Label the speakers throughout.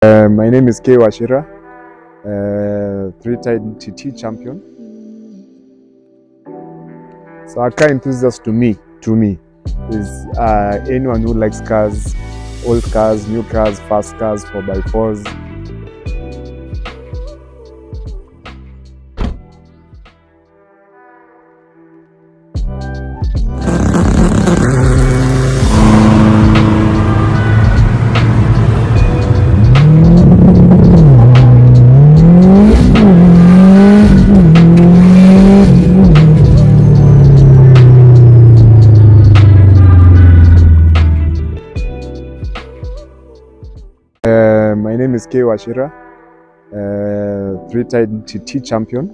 Speaker 1: My name is K. Washira, three-time TT champion. So a car enthusiast to me is anyone who likes cars, old cars, new cars, fast cars, 4x4s. My name is K. Washira, three-time TT champion,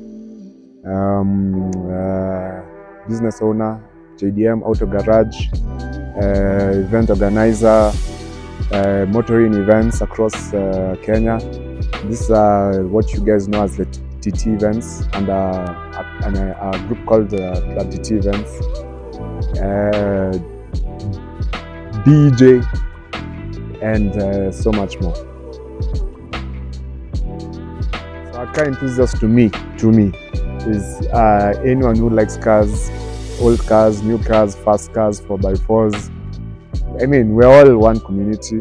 Speaker 1: business owner, JDM Auto Garage, event organizer, motoring events across Kenya. These are what you guys know as the TT events, and a group called Club TT Events. DJ, and so much more. So a car enthusiast to me is anyone who likes cars, old cars, new cars, fast cars, 4x4s. I mean, we're all one community,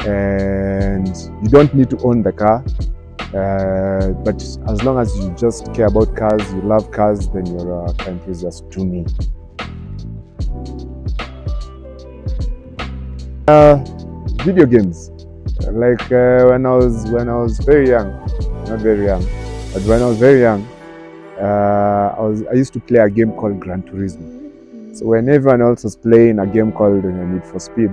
Speaker 1: and you don't need to own the car, but as long as you just care about cars, you love cars, then you're a car enthusiast to me. Video games, like when I was very young, not very young, but when I was very young, I used to play a game called Gran Turismo. So when everyone else was playing a game called Need for Speed,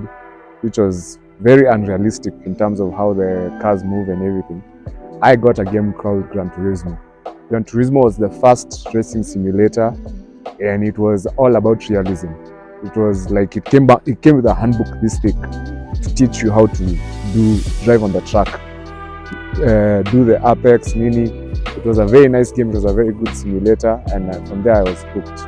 Speaker 1: which was very unrealistic in terms of how the cars move and everything, I got a game called Gran Turismo. Gran Turismo was the first racing simulator, and it was all about realism. It was like it came with a handbook this thick to teach you how to drive on the track, do the Apex Mini. It was a very nice game. It was a very good simulator, and from there I was hooked.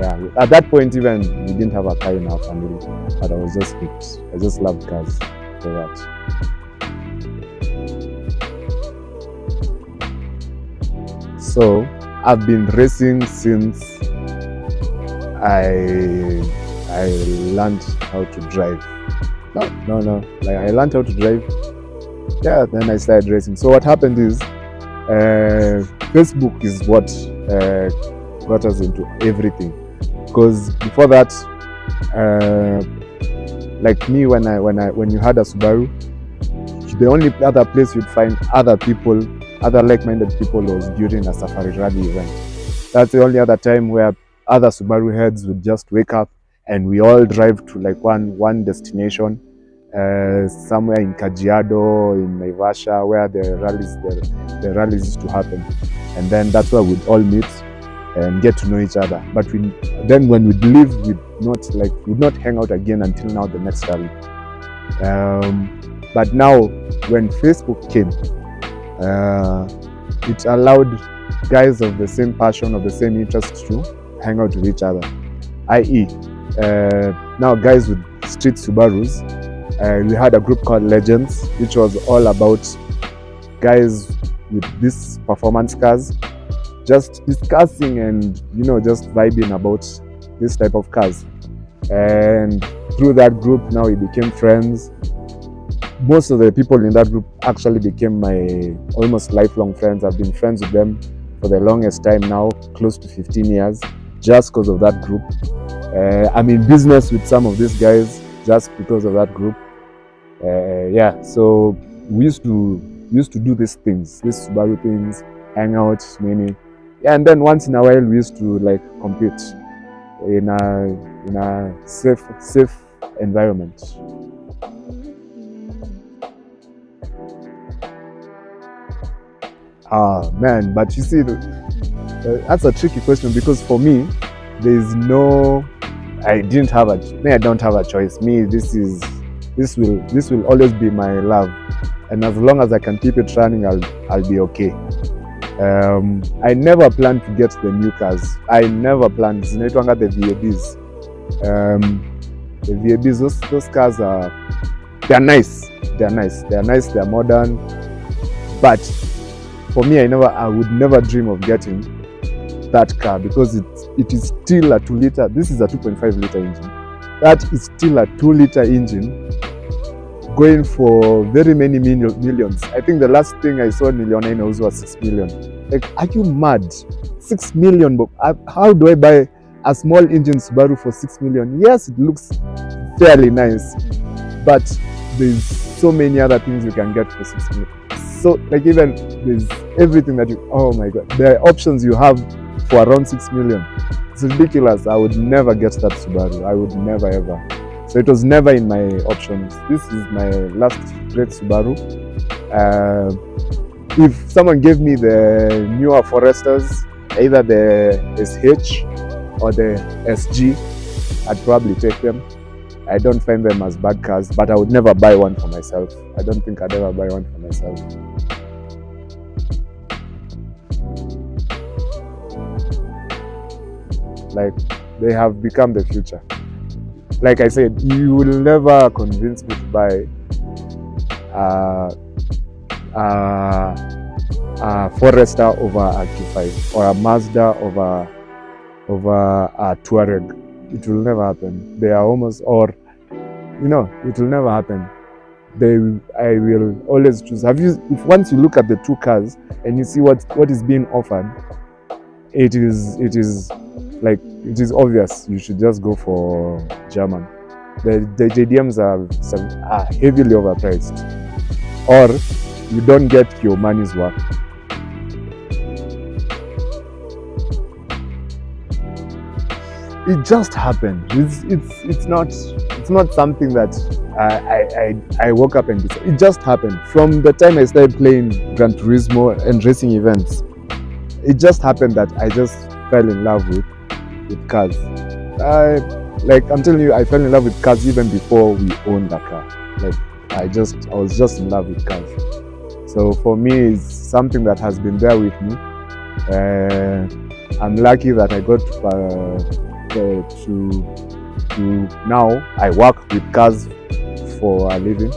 Speaker 1: Yeah, at that point even we didn't have a car in our family, but I was just hooked. I just loved cars for that. So I've been racing since I learned how to drive. No. Like I learned how to drive. Yeah, then I started racing. So what happened is, Facebook is what got us into everything. Because before that, like me, when you had a Subaru, the only other place you'd find other like-minded people was during a safari rally event. That's the only other time where other Subaru heads would just wake up and we all drive to like one destination, somewhere in Kajiado, in Naivasha, where the rallies used to happen, and then that's where we'd all meet and get to know each other. But then when we'd leave, we'd not hang out again until now the next rally. But now when Facebook came, it allowed guys of the same passion, of the same interest to hang out with each other, i.e. Now guys with street Subarus, we had a group called Legends, which was all about guys with these performance cars, just discussing and just vibing about this type of cars. And through that group, now we became friends. Most of the people in that group actually became my almost lifelong friends. I've been friends with them for the longest time now, close to 15 years, just because of that group. I'm in business with some of these guys just because of that group. Yeah, so we used to do these things, these Subaru things, hang out, many. Yeah, and then once in a while we used to like compete in a safe environment. Man, but you see, that's a tricky question, because for me, I don't have a choice. This will always be my love, and as long as I can keep it running, I'll be okay. I never planned to get the new cars. I never planned. The VABs. The VABs, those cars they're nice. they're nice. They're nice, they're modern. But for me, I would never dream of getting that car because it is still a 2-liter. This is a 2.5-liter engine. That is still a 2-liter engine going for very many millions. I think the last thing I saw Niliona was 6 million. Like, are you mad? 6 million, but how do I buy a small engine Subaru for 6 million? Yes, it looks fairly nice, but there's so many other things you can get for 6 million. So like, even there's everything that you, oh my god, the options you have for around 6 million. It's ridiculous. I would never get that Subaru. I would never ever. So it was never in my options. This is my last great Subaru. If someone gave me the newer Foresters, either the SH or the SG, I'd probably take them. I don't find them as bad cars, but I would never buy one for myself. I don't think I'd ever buy one for myself. Like, they have become the future. Like I said, you will never convince me to buy a Forester over a Q5 or a Mazda over a Touareg. It will never happen. They are almost, or it will never happen. I will always choose. If once you look at the two cars and you see what is being offered, it is obvious. You should just go for German. The JDMs are heavily overpriced, or you don't get your money's worth. It just happened. It's not something that I woke up and decided. It just happened. From the time I started playing Gran Turismo and racing events, it just happened that I just fell in love with cars. I'm telling you, I fell in love with cars even before we owned a car. Like, I was just in love with cars. So for me, it's something that has been there with me. I'm lucky that I got to now I work with cars for a living,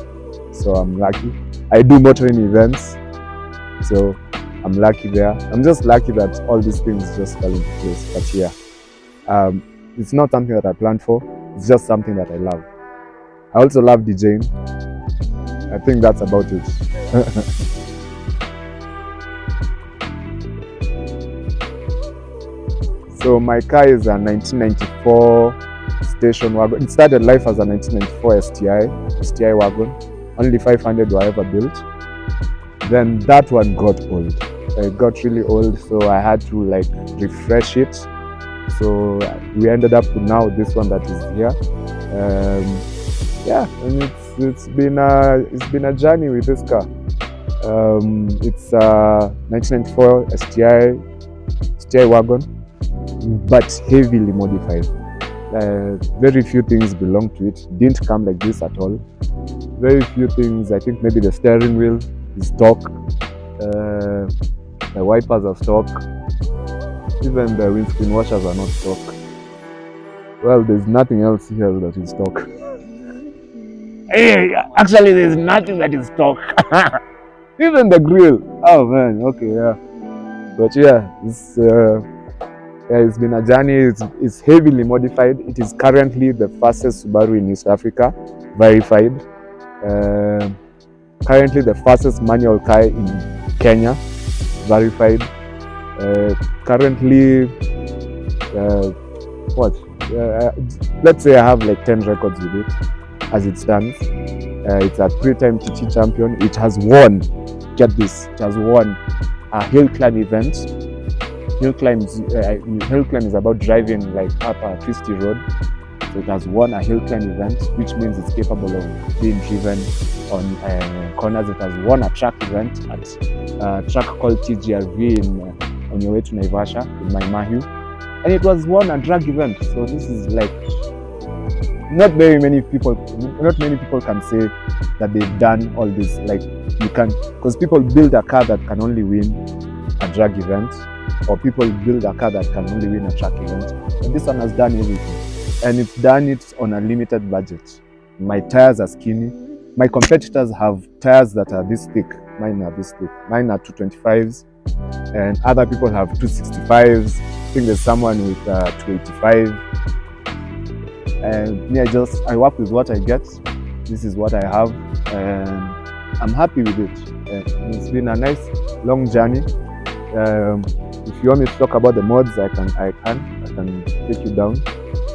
Speaker 1: so I'm lucky. I do motoring events, so I'm lucky there. I'm just lucky that all these things just fell into place. But yeah, it's not something that I planned for. It's just something that I love. I also love DJing. I think that's about it. So my car is a 1994 station wagon. It started life as a 1994 STI wagon. Only 500 were ever built. Then that one got old. It got really old, so I had to refresh it. So we ended up with now this one that is here. Yeah, and it's been a journey with this car. It's a 1994 STI wagon, but heavily modified. Very few things belong to it. Didn't come like this at all. Very few things. I think maybe the steering wheel is stock. The wipers are stock. Even the windscreen washers are not stock. Well, there's nothing else here that is stock. Hey, actually, there's nothing that is stock. Even the grill. Oh man, okay, yeah. But yeah, it's been a journey. It's heavily modified. It is currently the fastest Subaru in East Africa, verified. Currently the fastest manual car in Kenya, verified. Currently, let's say I have 10 records with it as it stands. It's a 3-time TT champion. It has won, get this, it has won a hill climb event. Hill climb is about driving up a twisty road. So it has won a hill climb event, which means it's capable of being driven on corners. It has won a track event at a track called TGRV on your way to Naivasha in Maimahiu, and it was won a drag event. So this is not many people can say that they've done all this. You can, because people build a car that can only win a drag event, or people build a car that can only win a track event. And this one has done everything, and it's done it on a limited budget. My tires are skinny. my competitors have tires that are this thick. Mine are this thick. Mine are 225s, and other people have 265s. I think there's someone with 285. And me, I work with what I get. This is what I have, and I'm happy with it. And it's been a nice long journey. If you want me to talk about the mods, I can take you down.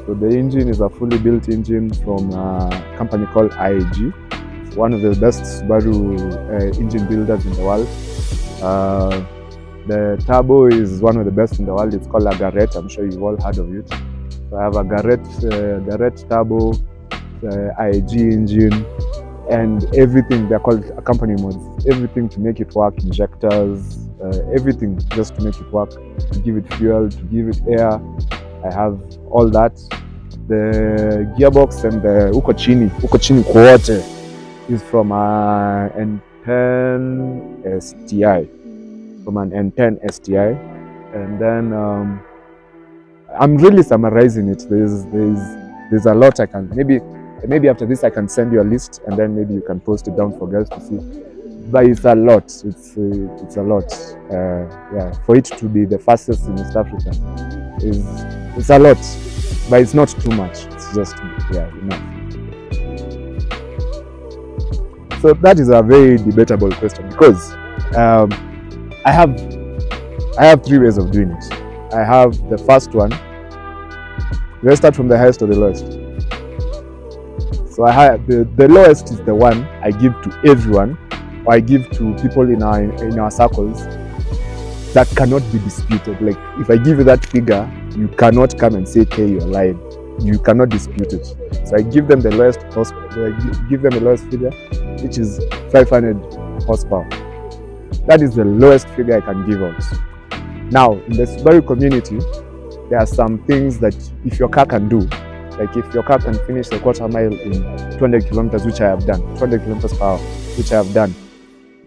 Speaker 1: So the engine is a fully built engine from a company called IAG. It's one of the best Subaru engine builders in the world. The turbo is one of the best in the world. It's called a Garrett. I'm sure you've all heard of it. So I have a Garrett turbo, IAG engine, and everything. They're called company mods. Everything to make it work, injectors, everything just to make it work, to give it fuel, to give it air. I have all that. The gearbox and the uko chini kote is from an N10 STI, from an N10 STI, and then I'm really summarizing it. There's a lot I can maybe after this I can send you a list, and then maybe you can post it down for girls to see. But it's a lot. It's a lot. Yeah, for it to be the fastest in East Africa it's a lot, but it's not too much. It's just enough. So that is a very debatable question, because I have three ways of doing it. I have the first one. Let's start from the highest to the lowest. So I have the lowest is the one I give to everyone, or I give to people in our circles that cannot be disputed. Like, if I give you that figure, you cannot come and say, okay, you're lying. You cannot dispute it. So I give them the lowest figure, which is 500 horsepower. That is the lowest figure I can give out. Now, in the Subaru community, there are some things that if your car can do, like if your car can finish the quarter mile in 200 kilometers, which I have done, 200 kilometers per hour, which I have done,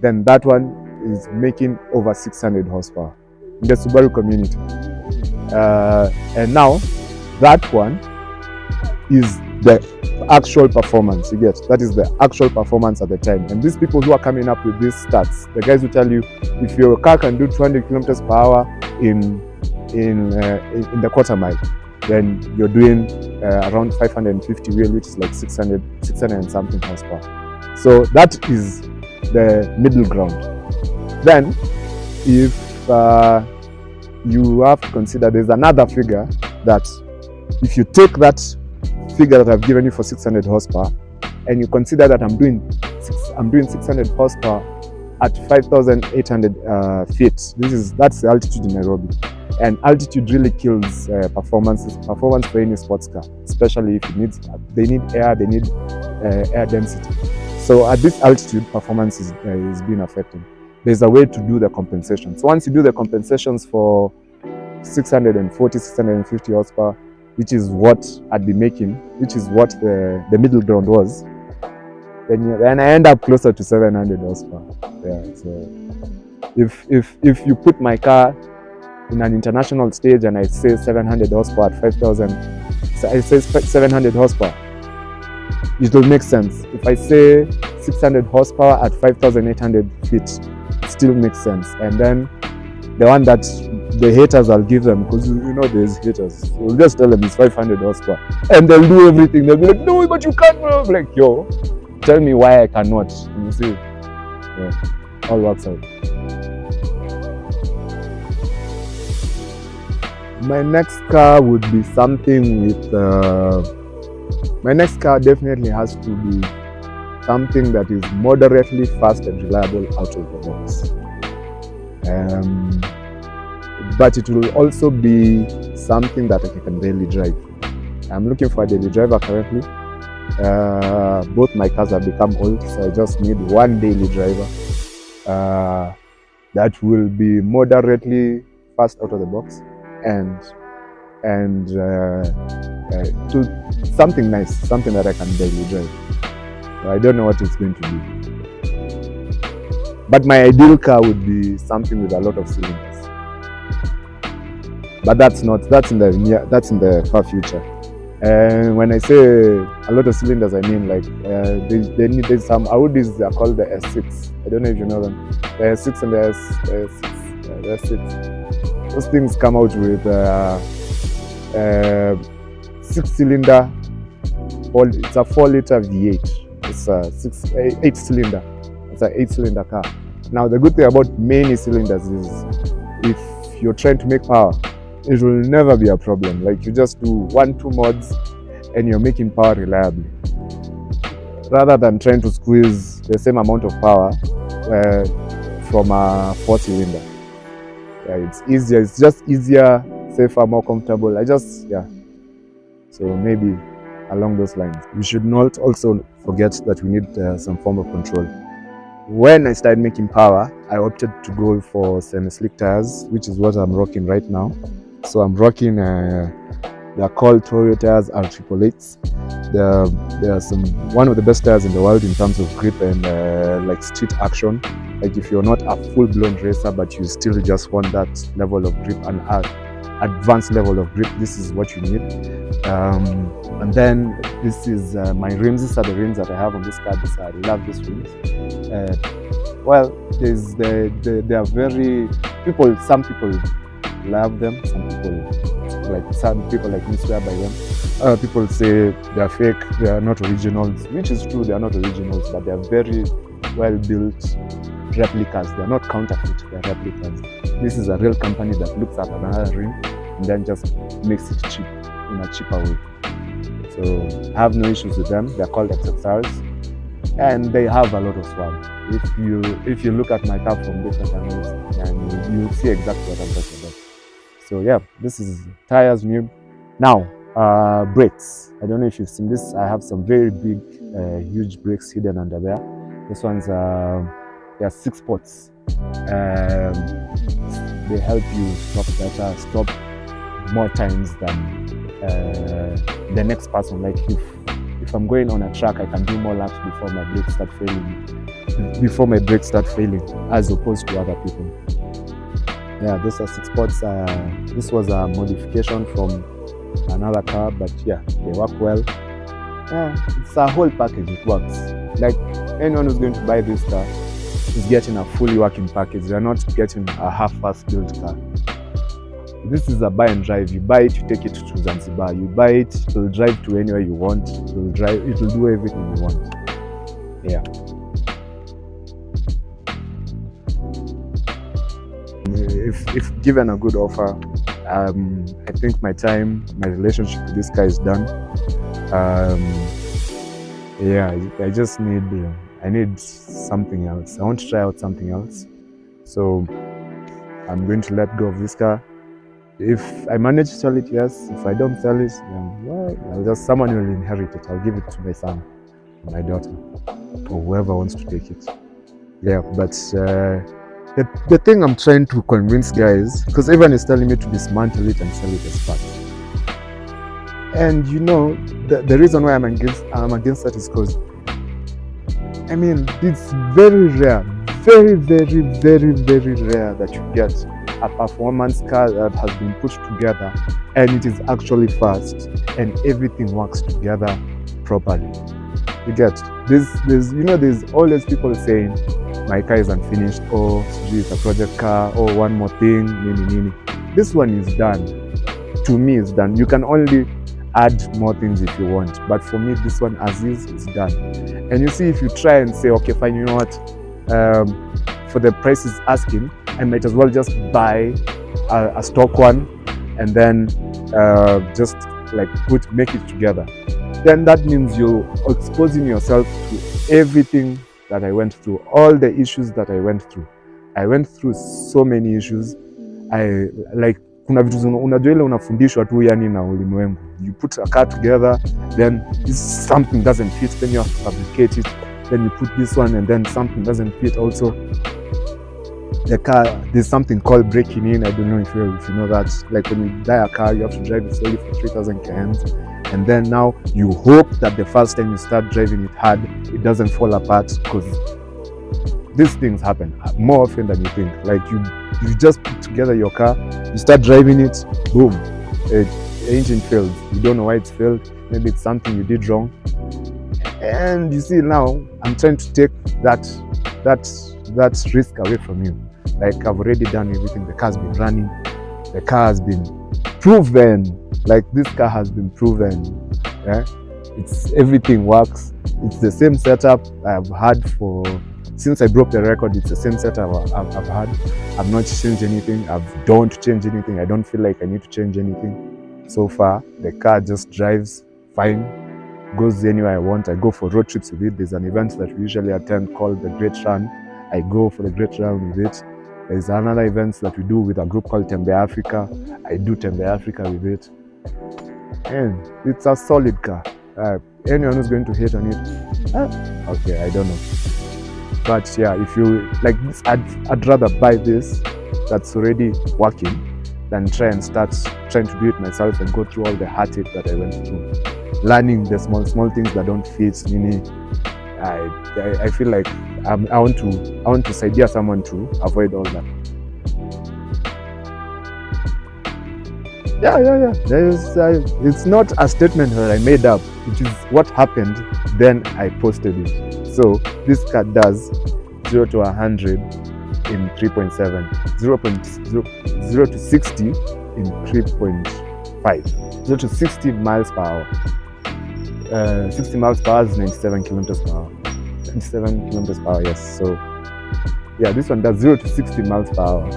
Speaker 1: then that one is making over 600 horsepower in the Subaru community. And now, that one is the actual performance, you get? That is the actual performance at the time. And these people who are coming up with these stats, the guys who tell you, if your car can do 200 kilometers per hour in the quarter mile, then you're doing around 550 wheel, which is like 600 and something horsepower. So that is the middle ground. Then, if you have to consider, there's another figure that if you take that figure that I've given you for 600 horsepower, and you consider that I'm doing 600 horsepower at 5,800 feet. That's the altitude in Nairobi, and altitude really kills performance for any sports car, especially if they need air, they need air density. So at this altitude, performance is being affected. There's a way to do the compensation. So once you do the compensations for 640, 650 horsepower, which is what I'd be making, which is what the middle ground was, then I end up closer to 700 horsepower. Yeah. So if you put my car in an international stage and I say 700 horsepower at 5,000, so I say 700 horsepower, it will make sense. If I say 600 horsepower at 5,800 feet, it still makes sense. And then the one that the haters, I'll give them, because there's haters. We'll just tell them it's 500 horsepower, and they'll do everything. They'll be like, no, but you can't. I'm like, yo, tell me why I cannot. And you see, yeah, all works out. My next car would be something with. My next car definitely has to be something that is moderately fast and reliable out of the box. But it will also be something that I can daily drive. I'm looking for a daily driver currently. Both my cars have become old, so I just need one daily driver that will be moderately fast out of the box and to something nice, something that I can daily drive. I don't know what it's going to be, but my ideal car would be something with a lot of cylinders. But that's in the far future. And when I say a lot of cylinders, I mean like they need some Audis. They are called the S6. I don't know if you know them. The S6 and the S6. Those things come out with 6-cylinder. It's a 4-liter V8. It's a 8-cylinder. It's an 8-cylinder car. Now the good thing about many cylinders is if you're trying to make power, it will never be a problem. Like you just do 1-2 mods and you're making power reliably, rather than trying to squeeze the same amount of power from a 4-cylinder. Yeah, it's easier. It's just easier, safer, more comfortable. So maybe along those lines. We should not also forget that we need some form of control. When I started making power, I opted to go for semi-slick tires, which is what I'm rocking right now. So I'm rocking, they're called Toyo tires R888s. They are one of the best tires in the world in terms of grip and like street action. Like if you're not a full-blown racer, but you still just want that level of grip and advanced level of grip, this is what you need. And then this is my rims. These are the rims that I have on this car. I love these rims. Well, they are very some people love them. Some people like me swear by them. People say they are fake, they are not originals, which is true. They are not originals, but they are very well built replicas. They are not counterfeit, they are replicas. This is a real company that looks at another rim and then just makes it cheap in a cheaper way. So I have no issues with them. They're called XXRs, and they have a lot of swag. If you look at my car from different angles, and you'll see exactly what I'm talking about. So yeah, this is tires new. Now brakes. I don't know if you've seen this. I have some very big, huge brakes hidden under there. This one's there are 6 spots. They help you stop more times than the next person. Like if I'm going on a track, I can do more laps before my brakes start failing, as opposed to other people. Yeah, those are 6 spots. This was a modification from another car, but yeah, they work well. Yeah, it's a whole package. It works. Like anyone who's going to buy this car is getting a fully working package. They're not getting a half-assed built car. This is a buy and drive. You buy it, you take it to Zanzibar. You buy it, it will drive to anywhere you want. It will do everything you want. Yeah. If given a good offer, I think my relationship with this car is done. Yeah, I need something else. I want to try out something else. So I'm going to let go of this car. If I manage to sell it, yes. If I don't sell it, then well, someone will inherit it. I'll give it to my son, my daughter, or whoever wants to take it. Yeah, but the thing I'm trying to convince guys, because everyone is telling me to dismantle it and sell it as parts. And you know, the reason why I'm against that is because, I mean, it's very rare, very, very, very, very rare that you get a performance car that has been put together and it is actually fast and everything works together properly. You get there's always people saying my car is unfinished, or it's a project car, or one more thing, nini. This one is done. To me, it's done. You can only add more things if you want, but for me, this one as is done. And you see, if you try and say, okay, fine, you know what, for the price it's asking, I might as well just buy a stock one and then just like make it together. Then that means you're exposing yourself to everything that I went through, all the issues that I went through. I went through so many issues. Kuna vitu unajua ile unafundishwa tu yani na ulimwengu. You put a car together, then something doesn't fit, then you have to fabricate it. Then you put this one and then something doesn't fit also. The car, there's something called breaking in. I don't know if you know that. Like when you buy a car, you have to drive it slowly for 3,000 km. And then now you hope that the first time you start driving it hard, it doesn't fall apart, because these things happen more often than you think. Like you just put together your car, you start driving it, boom, the engine fails. You don't know why it's failed. Maybe it's something you did wrong. And you see, now I'm trying to take that risk away from you. Like, I've already done everything. The car's been running. The car has been proven. Like, this car has been proven. Yeah? It's everything works. It's the same setup I've had since I broke the record. It's the same setup I've had. I've not changed anything. I don't change anything. I don't feel like I need to change anything. So far, the car just drives fine, goes anywhere I want. I go for road trips with it. There's an event that we usually attend called the Great Run. I go for the Great Run with it. There's another event that we do with a group called Tembe Africa. I do Tembe Africa with it. And it's a solid car. Anyone who's going to hate on it, okay, I don't know. But yeah, if you like this, I'd rather buy this that's already working than try and start trying to do it myself and go through all the heartache that I went through, learning the small things that don't fit. I feel like I want to idea someone to avoid all that. Yeah. It's not a statement that I made up. It is what happened. Then I posted it. So this car does 0 to 100 in 3.7, 0 to 60 in 3.5, 0 to 60 miles per hour. 60 miles per hour is 97 kilometers per hour. 97 kilometers per hour, yes. So yeah, this one does 0 to 60 miles per hour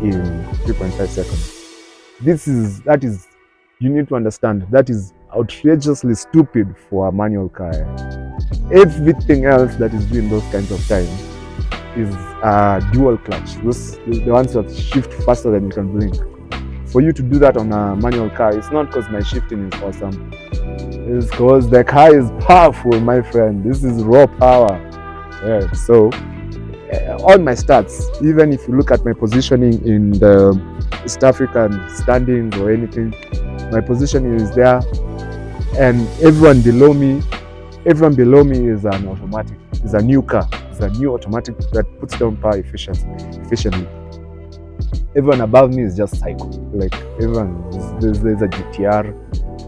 Speaker 1: in 3.5 seconds. You need to understand, that is outrageously stupid for a manual car. Everything else that is doing those kinds of times is dual clutch. The ones that shift faster than you can blink. For you to do that on a manual car, it's not because my shifting is awesome. It's because the car is powerful, my friend. This is raw power. Yeah, so all my stats, even if you look at my positioning in the East African standings or anything, my positioning is there, and everyone below me is an automatic. It's a new car. It's a new automatic that puts down power efficiently. Everyone above me is just psycho. Like, everyone, there's a GTR,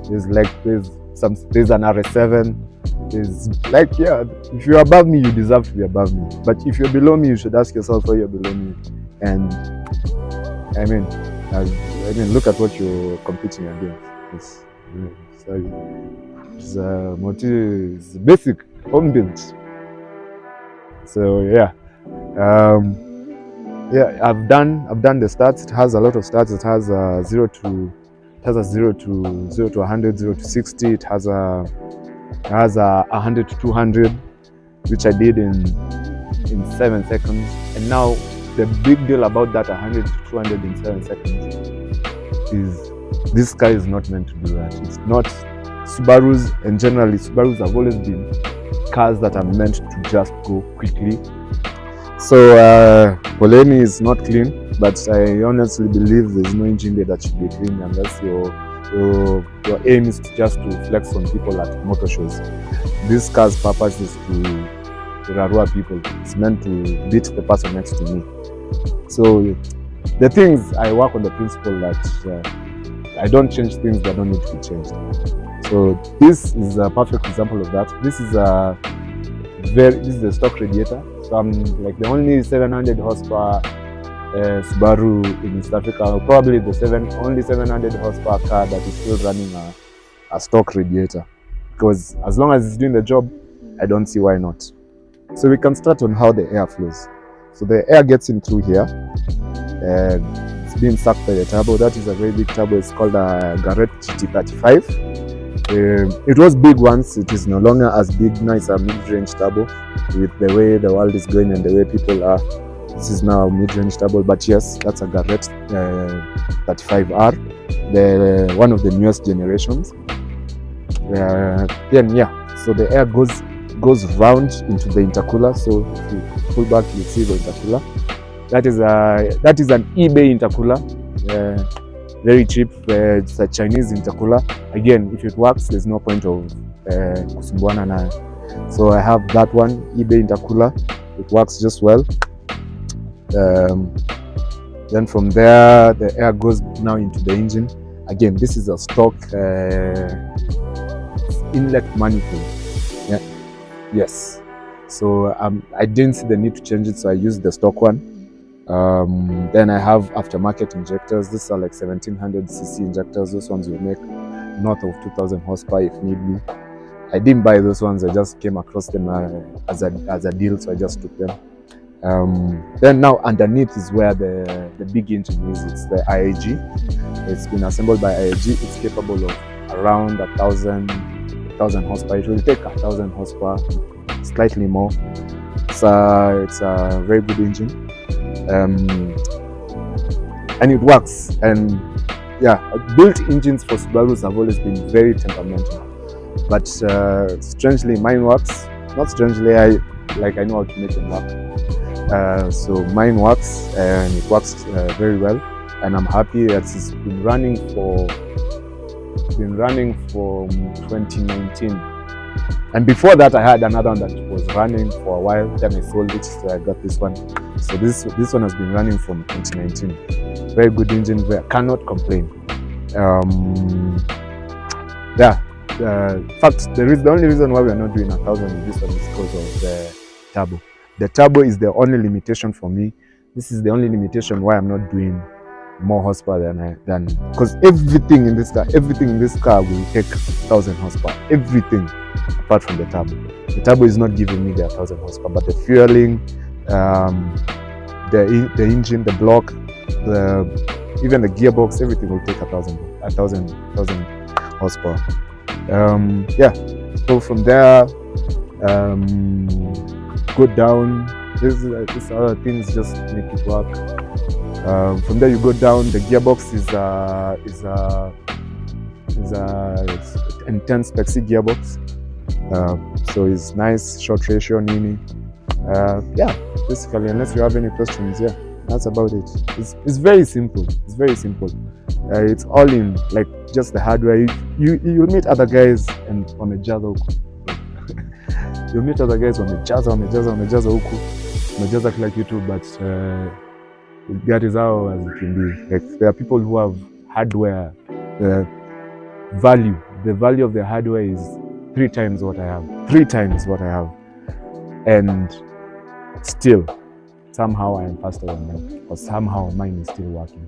Speaker 1: there's an RS7. There's like, yeah, if you're above me, you deserve to be above me. But if you're below me, you should ask yourself why you're below me. And I mean, look at what you're competing against. It's basic home built. So yeah, I've done the stats. It has a lot of stats. It has 0 to 100, 0 to 60. It has a 100 to 200, which I did in 7 seconds. And now the big deal about that 100 to 200 in 7 seconds is this car is not meant to do that. It's not. Subarus, and generally Subarus have always been cars that are meant to just go quickly. So Poleni is not clean, but I honestly believe there's no engine bay that should be clean unless your aim is to flex on people at motor shows. This car's purpose is to rarua people. It's meant to beat the person next to me. So the things, I work on the principle that I don't change things that don't need to be changed. So this is a perfect example of that. This is a stock radiator. So I'm like the only 700 horsepower Subaru in East Africa, probably the only 700 horsepower car that is still running a stock radiator. Because as long as it's doing the job, I don't see why not. So we can start on how the air flows. So the air gets in through here, and it's being sucked by the turbo. That is a very big turbo. It's called a Garrett GT35. It was big once. It is no longer as big. Now it's a mid-range turbo. With the way the world is going and the way people are, this is now a mid-range turbo. But yes, that's a Garrett 35R, one of the newest generations. Then yeah, so the air goes round into the intercooler. So if you pull back, you see the intercooler. That is an eBay intercooler. Very cheap. It's a Chinese intercooler. Again, if it works, there's no point of kusumbuana nayo. So I have that one, eBay intercooler. It works just well. Then from there, the air goes now into the engine. Again, this is a stock inlet manifold. Yeah. Yes. So I didn't see the need to change it, so I used the stock one. Then I have aftermarket injectors. These are like 1700cc injectors. Those ones will make north of 2000 horsepower if need be. I didn't buy those ones, I just came across them as a deal, so I just took them. Then now underneath is where the big engine is. It's the IAG. It's been assembled by IAG. It's capable of around 1000 horsepower. It will take 1000 horsepower, slightly more. It's a very good engine, and it works. And yeah, built engines for Subarus have always been very temperamental, but strangely mine works. Not strangely, I know how to make them work. So mine works, and it works very well, and I'm happy that it's been running from 2019. And before that, I had another one that was running for a while. Then I sold it, so I got this one. So this one has been running from 2019. Very good engine. I cannot complain. Yeah. In fact, the only reason why we are not doing 1000 with this one is because of the turbo. The turbo is the only limitation for me. This is the only limitation why I'm not doing more horsepower than because everything in this car will take 1000 horsepower. Everything apart from the turbo. The turbo is not giving me the 1000 horsepower, but the fueling, the engine, the block, even the gearbox, everything will take 1000 horsepower. Yeah. So from there, go down. These other things just make it work. From there you go down. The gearbox is a 10 spec C gearbox. So it's nice, short ratio, nini. Yeah, basically, unless you have any questions, yeah, that's about it. It's very simple. It's very simple. It's all in, like, just the hardware. You'll meet other guys and wamejaza huku. You'll meet other guys wamejaza huku, wamejaza kila kitu, but that is how as it can be. Like, there are people who have hardware. The value of the hardware is 3 times what I have. 3 times what I have. And still, somehow I am faster than them, or somehow mine is still working.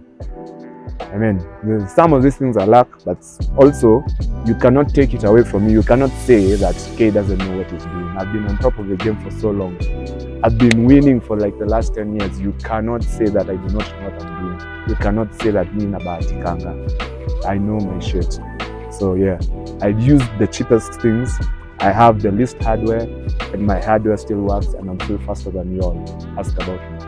Speaker 1: I mean, some of these things are luck, but also you cannot take it away from me. You cannot say that K doesn't know what he's doing. I've been on top of the game for so long. I've been winning for like the last 10 years. You cannot say that I do not know what I'm doing. You cannot say that me nabahatikanga. I know my shit. So yeah, I use the cheapest things. I have the least hardware, and my hardware still works, and I'm still faster than you all. Ask about me.